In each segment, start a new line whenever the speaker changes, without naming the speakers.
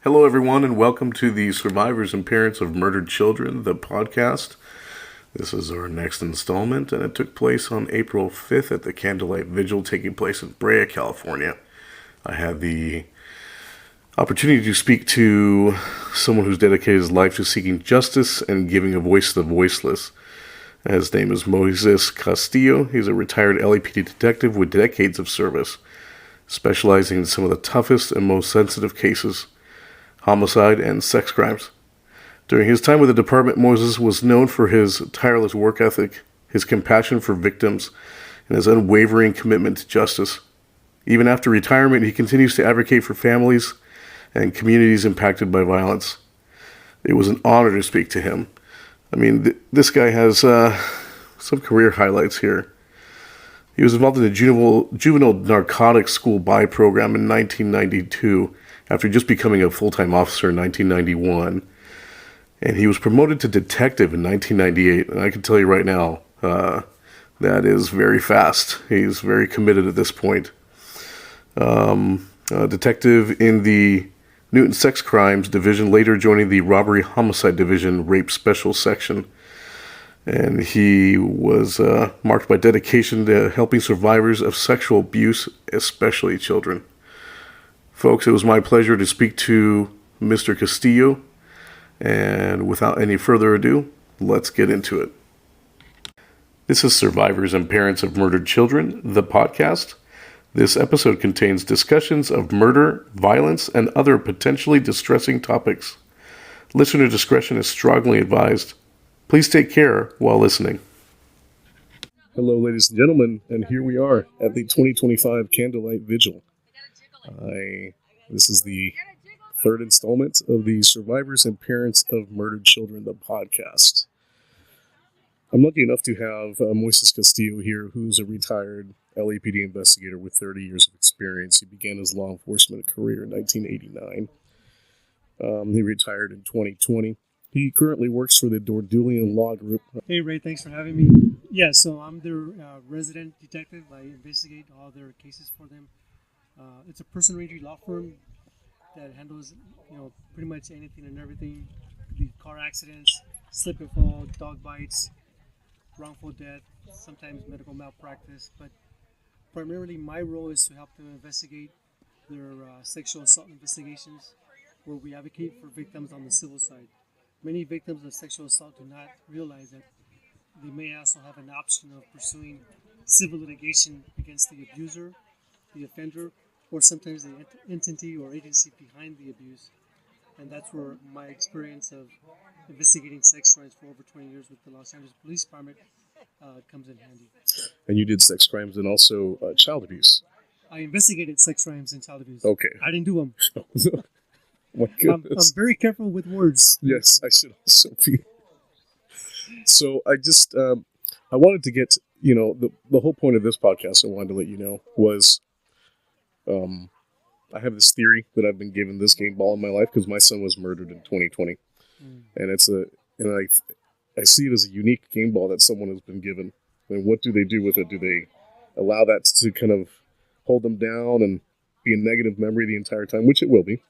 Hello, everyone, and welcome to the Survivors and Parents of Murdered Children, the podcast. This is our next installment, and it took place on April 5th at the Candlelight Vigil taking place in Brea, California. I had the opportunity to speak to someone who's dedicated his life to seeking justice and giving a voice to the voiceless. His name is Moises Castillo. He's a retired LAPD detective with decades of service, specializing in some of the toughest and most sensitive cases: homicide, and sex crimes. During his time with the department, Moises was known for his tireless work ethic, his compassion for victims, and his unwavering commitment to justice. Even after retirement, he continues to advocate for families and communities impacted by violence. It was an honor to speak to him. I mean, this guy has some career highlights here. He was involved in the juvenile narcotics school buy program in 1992, after just becoming a full-time officer in 1991. And he was promoted to detective in 1998. And I can tell you right now, that is very fast. He's very committed at this point. Detective in the Newton Sex Crimes Division, later joining the Robbery Homicide Division Rape Special Section. And he was marked by dedication to helping survivors of sexual abuse, especially children. Folks, it was my pleasure to speak to Mr. Castillo, and without any further ado, let's get into it. This is Survivors and Parents of Murdered Children, the podcast. This episode contains discussions of murder, violence, and other potentially distressing topics. Listener discretion is strongly advised. Please take care while listening. Hello, ladies and gentlemen, and here we are at the 2025 Candlelight Vigil. This is the third installment of the Survivors and Parents of Murdered Children, the podcast. I'm lucky enough to have Moises Castillo here, who's a retired LAPD investigator with 30 years of experience. He began his law enforcement career in 1989. He retired in 2020. He currently works for the Dordulian Law Group.
Hey, Ray, thanks for having me. Yeah, so I'm their resident detective. I investigate all their cases for them. It's a personal injury law firm that handles, pretty much anything and everything. The car accidents, slip and fall, dog bites, wrongful death, sometimes medical malpractice. But primarily my role is to help them investigate their sexual assault investigations, where we advocate for victims on the civil side. Many victims of sexual assault do not realize that they may also have an option of pursuing civil litigation against the abuser, the offender, or sometimes the entity or agency behind the abuse. And that's where my experience of investigating sex crimes for over 20 years with the Los Angeles Police Department comes in handy.
And you did sex crimes and also child abuse.
I investigated sex crimes and child abuse.
Okay.
I didn't do them.
My goodness.
I'm very careful with words.
Yes, I should also be. So I wanted to get, the whole point of this podcast I wanted to let you know was, I have this theory that I've been given this game ball in my life because my son was murdered in 2020. And I see it as a unique game ball that someone has been given. And what do they do with it? Do they allow that to kind of hold them down and be a negative memory the entire time, which it will be?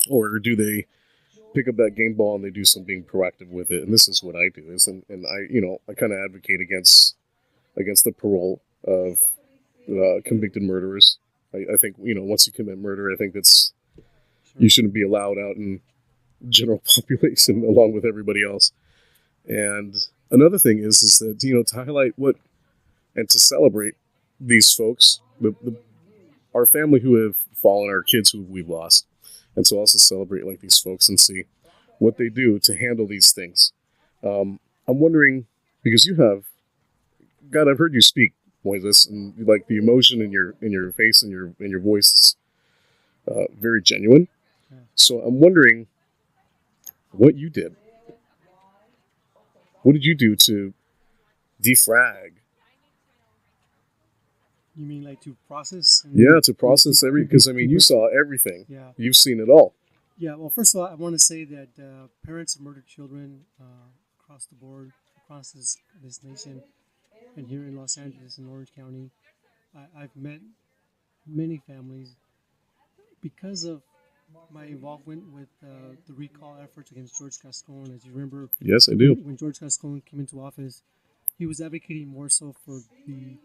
Or do they pick up that game ball and they do something proactive with it? And this is what I do. I kind of advocate against the parole of convicted murderers. I think, once you commit murder, I think you shouldn't be allowed out in general population along with everybody else. And another thing is that, to highlight and to celebrate these folks, our family who have fallen, our kids who we've lost. And so also celebrate like these folks and see what they do to handle these things. I'm wondering, because I've heard you speak, Moises, and like the emotion in your face and your voice is very genuine.
Yeah.
So I'm wondering what you did. What did you do to defrag?
You mean like to process?
Yeah, to process because you saw everything.
Yeah.
You've seen it all.
Yeah, well, first of all, I want to say that parents of murdered children across the board, across this nation, and here in Los Angeles and Orange County, I've met many families because of my involvement with the recall efforts against George Gascon. As you remember,
Yes, I do.
when George Gascon came into office, he was advocating more so for the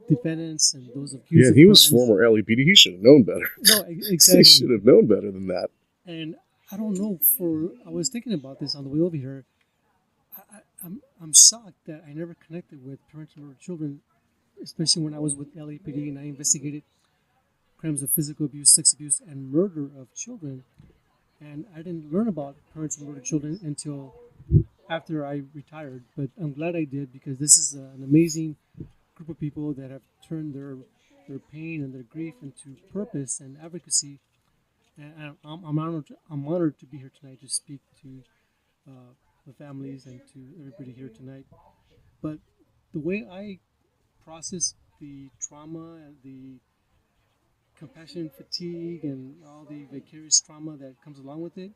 defendants and those accused
Yeah,
of
he was
crimes.
former LAPD. He should have known better.
No,
He
exactly.
should have known better than that.
And I don't know. I was thinking about this on the way over here. I'm shocked that I never connected with parental murdered children, especially when I was with LAPD and I investigated crimes of physical abuse, sex abuse, and murder of children. And I didn't learn about parental murdered children until after I retired. But I'm glad I did, because this is an amazing group of people that have turned their pain and their grief into purpose and advocacy. And I'm honored to be here tonight to speak to the families and to everybody here tonight. But the way I process the trauma and the compassion fatigue and all the vicarious trauma that comes along with it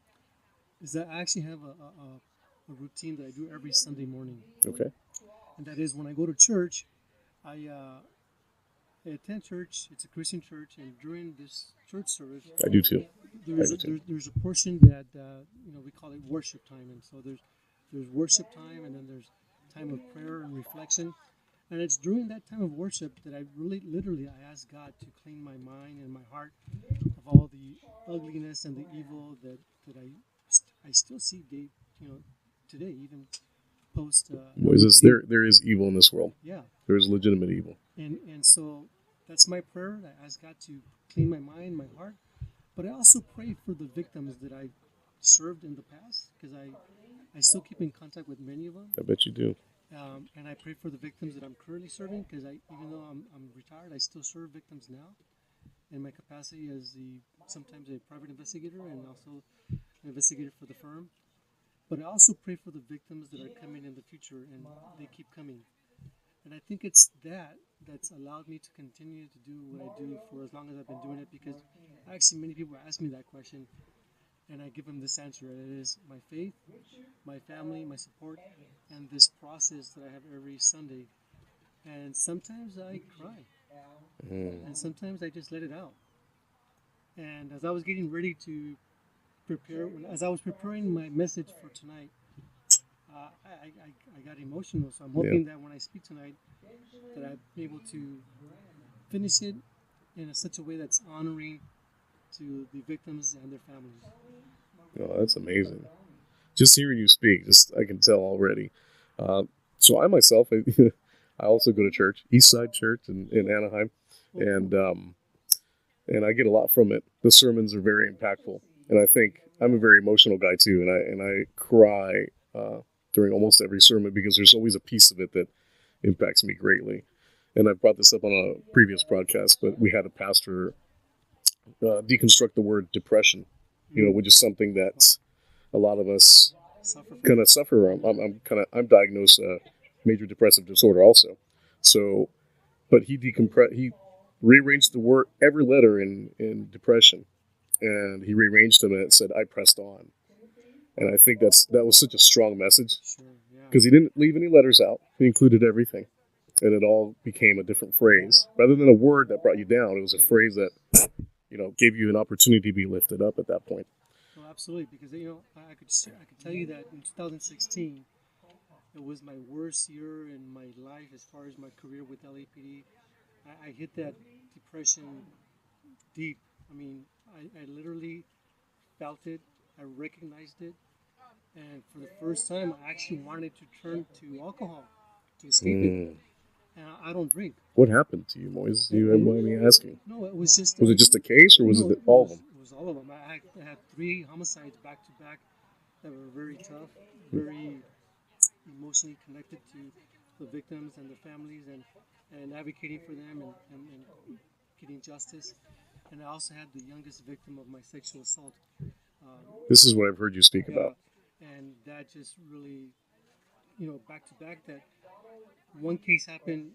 is that I actually have a routine that I do every Sunday morning.
Okay.
And that is, when I go to church, I attend church. It's a Christian church, and during this church service,
I do too.
there's a portion that we call it worship time, and so there's worship time, and then there's time of prayer and reflection, and it's during that time of worship that I really literally I ask God to clean my mind and my heart of all the ugliness and the evil that I still see today, even post
Moises, there is evil in this world.
yeah.
There is legitimate evil.
And so that's my prayer. I ask God to clean my mind, my heart, but I also pray for the victims that I served in the past, because I still keep in contact with many of them.
I bet you do.
And I pray for the victims that I'm currently serving, because even though I'm retired, I still serve victims now in my capacity as sometimes a private investigator and also an investigator for the firm. But I also pray for the victims that are coming in the future, and they keep coming. And I think it's that's allowed me to continue to do what I do for as long as I've been doing it, because actually many people ask me that question, and I give them this answer. And it is my faith, my family, my support, and this process that I have every Sunday. And sometimes I cry, and sometimes I just let it out. And as I was getting ready to as I was preparing my message for tonight, I got emotional. So I'm hoping that when I speak tonight, that I'm able to finish it in such a way that's honoring to the victims and their families.
Oh, that's amazing. Just hearing you speak, I can tell already. So I myself, I also go to church, East Side Church in Anaheim, and I get a lot from it. The sermons are very impactful, and I think I'm a very emotional guy too, and I cry during almost every sermon, because there's always a piece of it that impacts me greatly. And I brought this up on a previous broadcast, but we had a pastor deconstruct the word depression, which is something that a lot of us kind of suffer from. I'm diagnosed major depressive disorder also. So, but he rearranged the word, every letter in depression, and he rearranged them, and it said, "I pressed on." And I think that was such a strong message, because he didn't leave any letters out. He included everything, and it all became a different phrase. Rather than a word that brought you down, it was a phrase that gave you an opportunity to be lifted up at that point.
Well, absolutely, because I could tell you that in 2016, it was my worst year in my life as far as my career with LAPD. I hit that depression deep. I mean, I literally felt it. I recognized it. And for the first time, I actually wanted to turn to alcohol to escape it. And I don't drink.
What happened to you, Moises? Do you mind me asking?
No, it was just...
Was it just a case, or was it all of them?
It was all of them. I had 3 homicides back to back that were very tough, very emotionally connected to the victims and their families, and advocating for them and getting justice. And I also had the youngest victim of my sexual assault.
This is what I've heard you speak about.
And that just really, back to back, that one case happened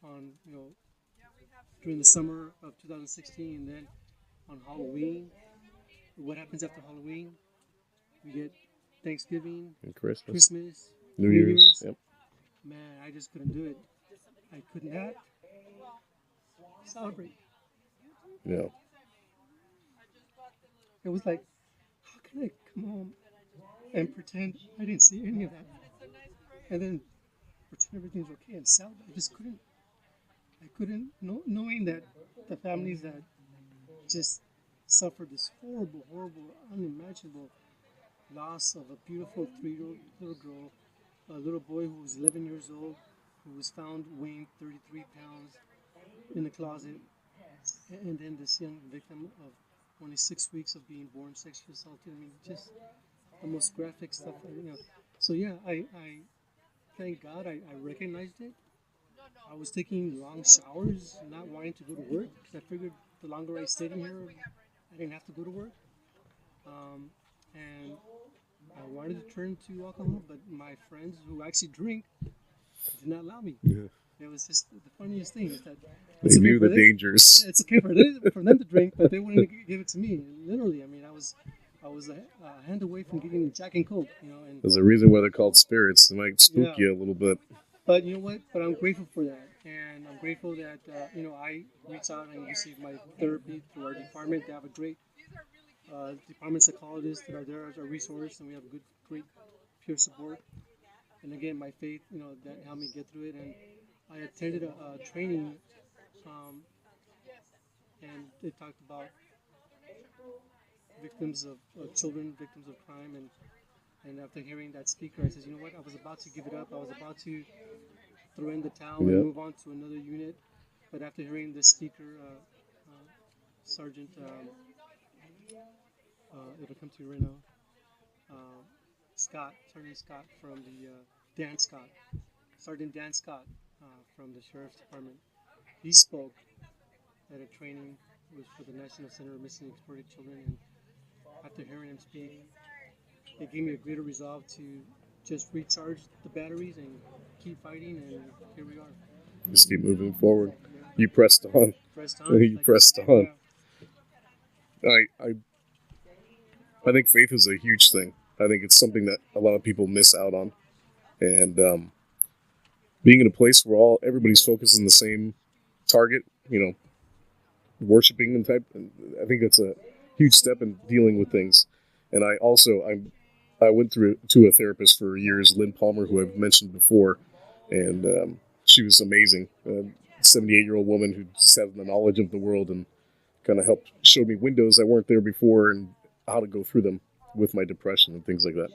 on, during the summer of 2016, and then on Halloween. What happens after Halloween? We get Thanksgiving,
And Christmas,
New Year's.
Yep.
Man, I just couldn't do it. I could not celebrate.
Yeah.
It was like, how can I come home and pretend I didn't see any of that, and then pretend everything's okay and sell? I just couldn't. I couldn't. Knowing that the families that just suffered this horrible, horrible, unimaginable loss of a beautiful 3-year-old little girl, a little boy who was 11 years old, who was found weighing 33 pounds in the closet, and then this young victim of only 6 weeks of being born sexually assaulted. I mean, just the most graphic stuff. So yeah, I thank God I recognized it. I was taking long showers, not wanting to go to work because I figured the longer I stayed in here, I didn't have to go to work. And I wanted to turn to alcohol, but my friends who actually drink did not allow me.
Yeah.
It was just the funniest thing is that
They knew the dangers.
It's okay for them to drink, but they wouldn't give it to me. Literally, I mean, I was a hand away from getting Jack and Coke, And
There's a reason why they're called spirits. They might spook
Yeah.
you a little bit.
But you know what? But I'm grateful for that, and I'm grateful that I reach out and receive my therapy through our department. They have a great department psychologists that are there as a resource, and we have great peer support. And again, my faith, that helped me get through it. And I attended a training, and they talked about victims of children, victims of crime, and after hearing that speaker, I said, you know what? I was about to give it up. I was about to throw in the towel and move on to another unit. But after hearing the speaker, Sergeant, it'll come to you right now, Sergeant Scott from Sergeant Dan Scott from the Sheriff's Department. He spoke at a training. It was for the National Center of Missing and Exploited Children. And after hearing him speak, it gave me a greater resolve to just recharge the batteries and keep fighting, and here we are.
Just keep moving forward. You pressed on.
Pressed on.
You pressed on. I think faith is a huge thing. I think it's something that a lot of people miss out on. And being in a place where everybody's focused on the same target, worshiping and I think that's a huge step in dealing with things. And I went to a therapist for years, Lynn Palmer, who I've mentioned before, and she was amazing. A 78-year-old woman who just had the knowledge of the world and kind of helped show me windows that weren't there before and how to go through them with my depression and things like that.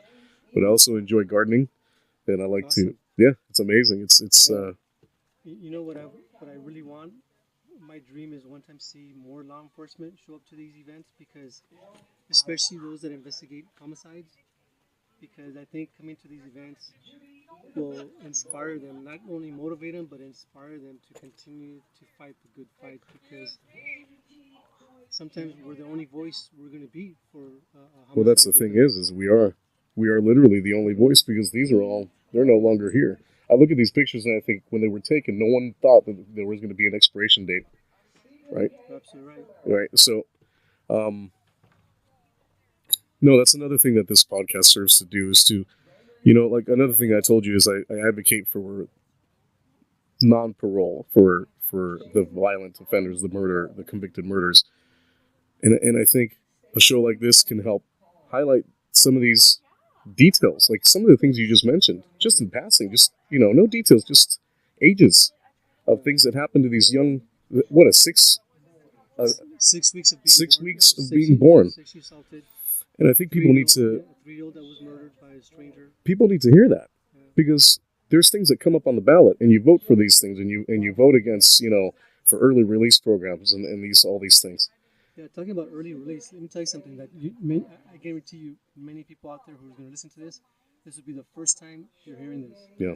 But I also enjoy gardening, and I like to. Yeah, it's amazing. It's.
You know what I really want? My dream is one time see more law enforcement show up to these events, because, especially those that investigate homicides, because I think coming to these events will inspire them, not only motivate them, but inspire them to continue to fight the good fight, because sometimes we're the only voice we're going to be for
well, that's the thing is we are literally the only voice, because they're no longer here. I look at these pictures and I think when they were taken, no one thought that there was going to be an expiration date, right?
Absolutely right.
Right. So, no, that's another thing that this podcast serves to do is to, like another thing I told you is I advocate for non-parole for the violent offenders, the convicted murders. And I think a show like this can help highlight some of these details, like some of the things you just mentioned, just in passing, just, no details, just ages of things that happen to these young,
6 weeks of being
6
born,
weeks of being born.
Sexually assaulted.
And I think people need to...
A 3-year-old that was murdered by a stranger.
People need to hear that, because there's things that come up on the ballot, and you vote for these things, and you vote against, for early release programs and all these things.
Yeah, talking about early release, let me tell you something that I guarantee you, many people out there who are going to listen to this will be the first time you're hearing this.
Yeah.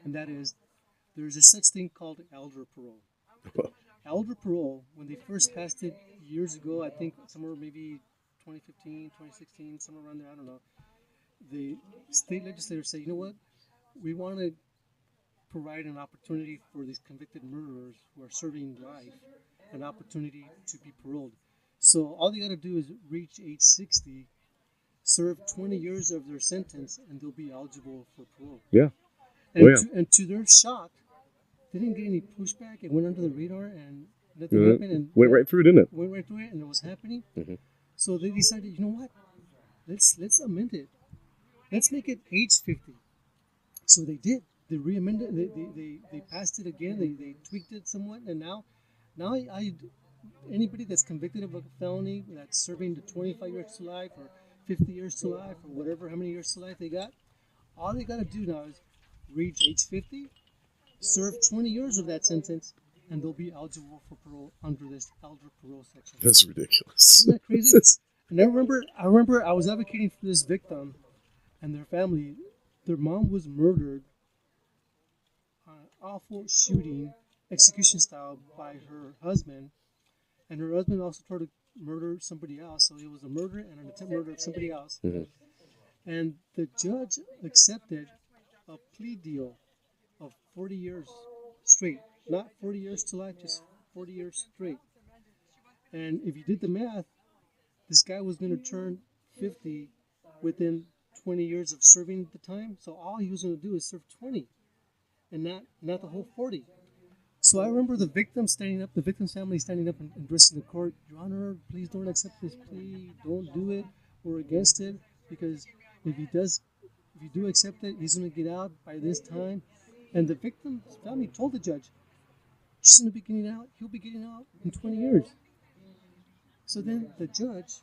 And that is, there's a such thing called elder parole. Elder parole, when they first passed it years ago, I think somewhere maybe 2015, 2016, somewhere around there, I don't know. The state legislators say, you know what, we want to provide an opportunity for these convicted murderers who are serving life, an opportunity to be paroled. So all they got to do is reach age 60, serve 20 years of their sentence, and they'll be eligible for parole.
Yeah.
And to their shock, they didn't get any pushback. It went under the radar, and nothing happened. And
went right through, didn't it?
Went right through it, and it was happening.
Mm-hmm.
So they decided, you know what? Let's amend it. Let's make it age 50. So they did. They re-amended. They passed it again. They tweaked it somewhat, and now anybody that's convicted of a felony that's serving the 25 years to life or 50 years to life or whatever, how many years to life they got, all they got to do now is reach age 50, serve 20 years of that sentence, and they'll be eligible for parole under this elder parole section.
That's ridiculous.
Isn't that crazy? And I remember I was advocating for this victim and their family. Their mom was murdered, awful shooting, execution style, by her husband, and her husband also tried to murder somebody else. So it was a murder and an attempt murder of somebody else.
Mm-hmm.
And the judge accepted a plea deal of 40 years straight, not 40 years to life, just 40 years straight. And if you did the math, this guy was going to turn 50 within 20 years of serving the time. So all he was going to do is serve 20, and not the whole 40. So I remember the victim's family standing up and addressing the court. Your Honor, please don't accept this plea. Don't do it. We're against it, because if you do accept it, he's going to get out by this time. And the victim's family told the judge, he's going to be getting out. He'll be getting out in 20 years. So then the judge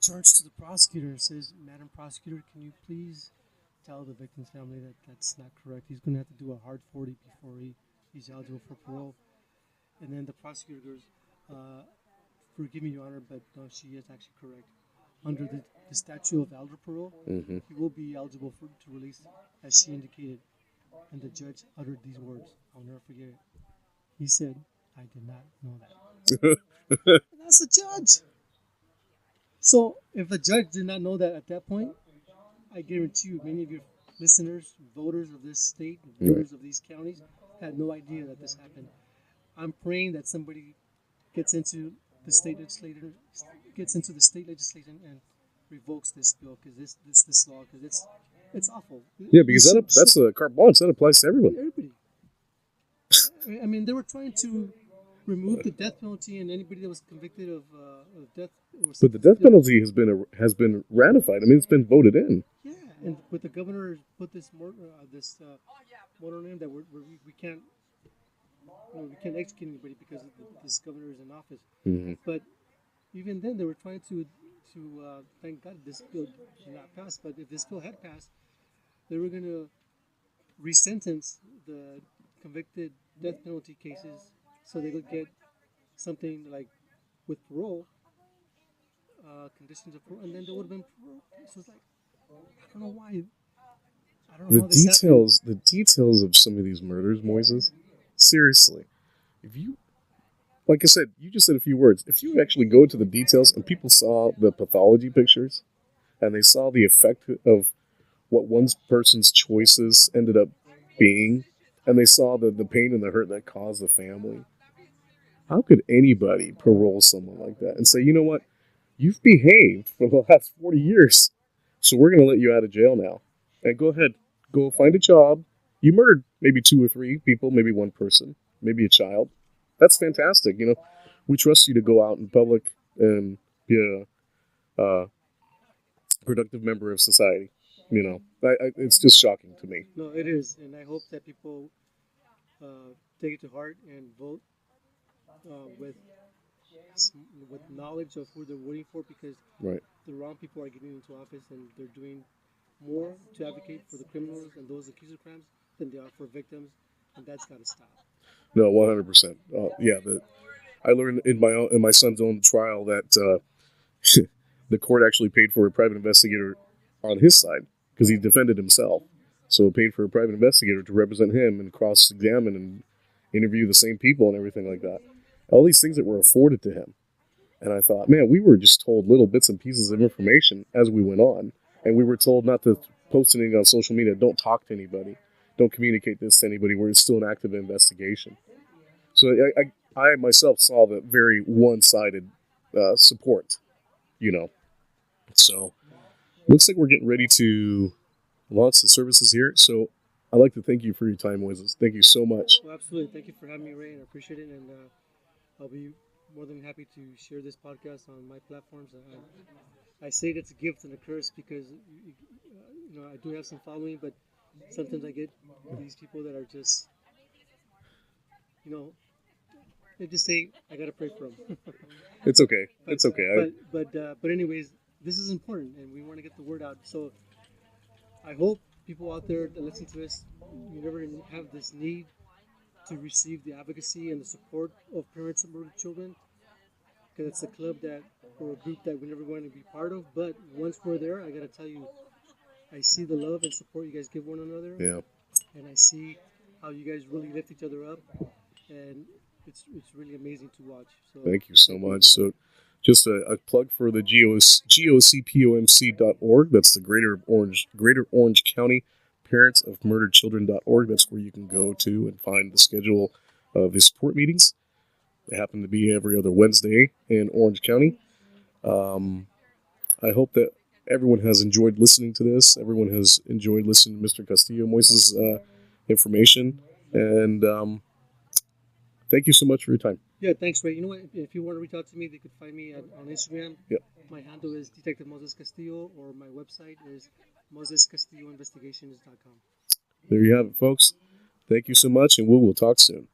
turns to the prosecutor and says, Madam Prosecutor, can you please tell the victim's family that that's not correct? He's going to have to do a hard 40 before he's eligible for parole. And then the prosecutor goes, forgive me, Your Honor, but no, she is actually correct. Under the statute of elder parole,
Mm-hmm.
he will be eligible to release, as she indicated. And the judge uttered these words. I'll never forget it. He said, I did not know that. And that's the judge. So if the judge did not know that at that point, I guarantee you many of your listeners, voters of this state, voters of these counties, had no idea that this happened. I'm praying that somebody gets into the state legislature, and revokes this bill, because this law, because it's awful.
Yeah, because that's a carte blanche. That applies to everyone.
Everybody. I mean, they were trying to remove the death penalty, and anybody that was convicted of death.
But the death penalty has been ratified. I mean, it's been voted in.
Yeah, but the governor put this moratorium that we can't execute anybody because this governor is in office.
Mm-hmm.
But even then, they were trying to thank God this bill did not pass. But if this bill had passed, they were going to resentence the convicted death penalty cases, so they could get something like with parole, conditions of parole, and then there would have been parole. So it's like, I don't know why. I don't know how this happened.
The details of some of these murders, Moises. Seriously, like I said, you just said a few words. If you actually go to the details and people saw the pathology pictures, and they saw the effect of what one person's choices ended up being, and they saw the pain and the hurt that caused the family, how could anybody parole someone like that and say, you know what, you've behaved for the last 40 years, so we're going to let you out of jail now, and go ahead, go find a job. You murdered maybe 2 or 3 people, maybe one person, maybe a child. That's fantastic. We trust you to go out in public and be a productive member of society. It's just shocking to me.
No, it is, and I hope that people take it to heart and vote with knowledge of who they're voting for, because
Right.
the wrong people are getting into office, and they're doing more to advocate for the criminals and those accused of crimes than they are for victims, and that's got to stop.
No, 100%. I learned in my son's own trial that the court actually paid for a private investigator on his side because he defended himself. So it paid for a private investigator to represent him and cross-examine and interview the same people and everything like that. All these things that were afforded to him. And I thought, man, we were just told little bits and pieces of information as we went on. And we were told not to post anything on social media. Don't talk to anybody. Don't communicate this to anybody. We're still an active investigation. So I myself saw the very one-sided support, So looks like we're getting ready to launch the services here. So I'd like to thank you for your time, Moises. Thank you so much.
Well, absolutely. Thank you for having me, Ray, and I appreciate it. And I'll be more than happy to share this podcast on my platforms. I say it's a gift and a curse because I do have some following, but sometimes I get these people that are just you know they just say I gotta pray for them.
It's okay.
but
It's okay.
but anyways, this is important, and we want to get the word out. So I hope people out there that listen to this, you never have this need to receive the advocacy and the support of parents of murdered children, because it's a club that or a group that we never want to be part of. But once we're there, I gotta tell you, I see the love and support you guys give one another,
Yeah.
and I see how you guys really lift each other up, and it's really amazing to watch. So
Thank you so much. So, just a plug for the GOCPOMC.org. That's the Greater Orange County Parents of Murdered Children.org. That's where you can go to and find the schedule of the support meetings. They happen to be every other Wednesday in Orange County. I hope that everyone has enjoyed listening to this. Everyone has enjoyed listening to Mr. Castillo Moises' information. And thank you so much for your time.
yeah, thanks, Ray. You know what? If you want to reach out to me, they could find me on Instagram.
Yep.
My handle is Detective Moises Castillo, or my website is MoisesCastilloInvestigations.com.
There you have it, folks. Thank you so much, and we will talk soon.